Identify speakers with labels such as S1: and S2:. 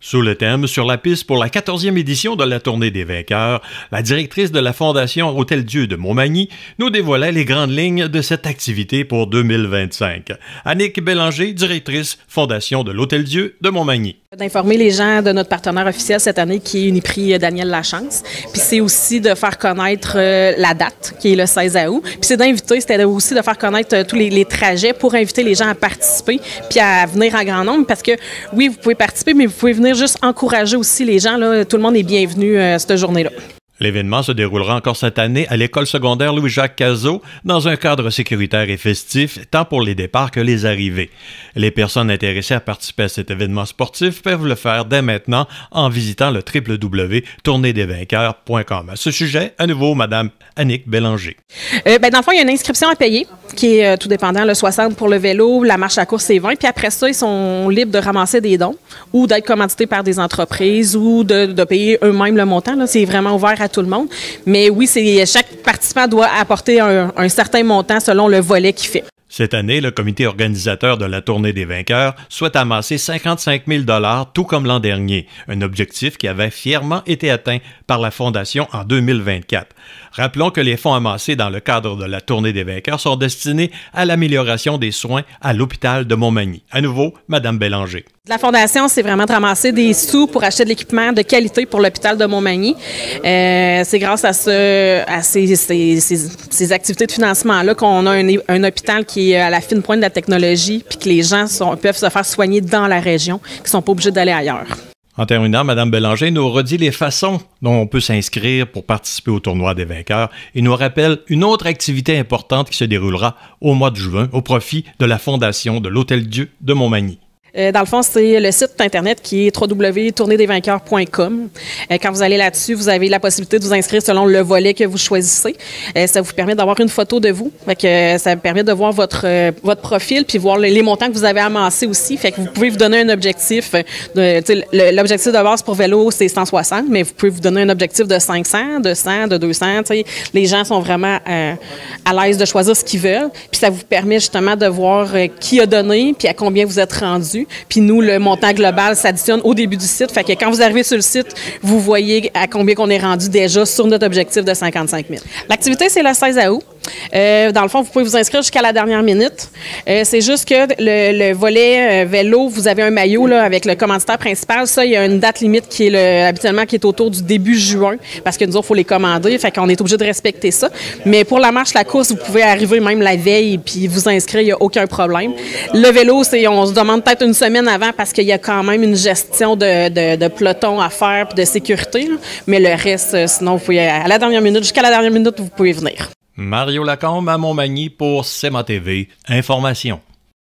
S1: Sous le thème « Sur la piste » pour la 14e édition de la Tournée des vainqueurs, la directrice de la Fondation Hôtel-Dieu de Montmagny nous dévoilait les grandes lignes de cette activité pour 2025. Annick Bélanger, directrice Fondation de l'Hôtel-Dieu de Montmagny.
S2: D'informer les gens de notre partenaire officiel cette année qui est Uniprix Daniel Lachance. Puis c'est aussi de faire connaître la date qui est le 16 août. Puis c'est d'inviter, c'était aussi de faire connaître tous les trajets pour inviter les gens à participer puis à venir en grand nombre parce que oui, vous pouvez participer, mais vous pouvez venir juste encourager aussi les gens. Là. Tout le monde est bienvenu cette journée-là.
S1: L'événement se déroulera encore cette année à l'école secondaire Louis-Jacques Cazot dans un cadre sécuritaire et festif, tant pour les départs que les arrivées. Les personnes intéressées à participer à cet événement sportif peuvent le faire dès maintenant en visitant le www.tourneedesvainqueurs.com. À ce sujet, à nouveau, Madame Annick Bélanger.
S2: Dans le fond, il y a une inscription à payer qui est tout dépendant, le 60 pour le vélo, la marche à course c'est 20, puis après ça, ils sont libres de ramasser des dons ou d'être commandités par des entreprises ou de payer eux-mêmes le montant. Là. C'est vraiment ouvert à tout le monde. Mais oui, chaque participant doit apporter un certain montant selon le volet qu'il fait.
S1: Cette année, le comité organisateur de la Tournée des vainqueurs souhaite amasser 55 000 $, tout comme l'an dernier, un objectif qui avait fièrement été atteint par la Fondation en 2024. Rappelons que les fonds amassés dans le cadre de la Tournée des vainqueurs sont destinés à l'amélioration des soins à l'hôpital de Montmagny. À nouveau, Madame Bélanger.
S2: La Fondation, c'est vraiment de ramasser des sous pour acheter de l'équipement de qualité pour l'hôpital de Montmagny. C'est grâce à ces activités de financement-là qu'on a un hôpital qui est à la fine pointe de la technologie puis que les gens peuvent se faire soigner dans la région, qui ne sont pas obligés d'aller ailleurs.
S1: En terminant, Mme Bélanger nous redit les façons dont on peut s'inscrire pour participer au tournoi des vainqueurs et nous rappelle une autre activité importante qui se déroulera au mois de juin au profit de la Fondation de l'Hôtel-Dieu de Montmagny.
S2: Dans le fond, c'est le site Internet qui est www.tourneedesvainqueurs.com. Quand vous allez là-dessus, vous avez la possibilité de vous inscrire selon le volet que vous choisissez. Ça vous permet d'avoir une photo de vous. Fait que ça permet de voir votre profil puis voir les montants que vous avez amassés aussi. Fait que vous pouvez vous donner un objectif. L'objectif de base pour vélo, c'est 160, mais vous pouvez vous donner un objectif de 500, de 100, de 200. T'sais. Les gens sont vraiment à l'aise de choisir ce qu'ils veulent. Puis ça vous permet justement de voir qui a donné puis à combien vous êtes rendu. Puis nous, le montant global s'additionne au début du site. Fait que quand vous arrivez sur le site, vous voyez à combien qu'on est rendu déjà sur notre objectif de 55 000. L'activité, c'est le 16 août. Dans le fond, vous pouvez vous inscrire jusqu'à la dernière minute. C'est juste que le volet vélo, vous avez un maillot là, avec le commanditaire principal. Ça, il y a une date limite qui est habituellement qui est autour du début juin parce que nous autres, il faut les commander. Fait qu'on est obligé de respecter ça. Mais pour la marche, la course, vous pouvez arriver même la veille puis vous inscrire, il n'y a aucun problème. Le vélo, on se demande peut-être une semaine avant parce qu'il y a quand même une gestion de peloton à faire puis de sécurité. Là. Mais le reste, sinon, vous pouvez à la dernière minute, jusqu'à la dernière minute, vous pouvez venir.
S1: Mario Lacombe à Montmagny pour CMA TV Information.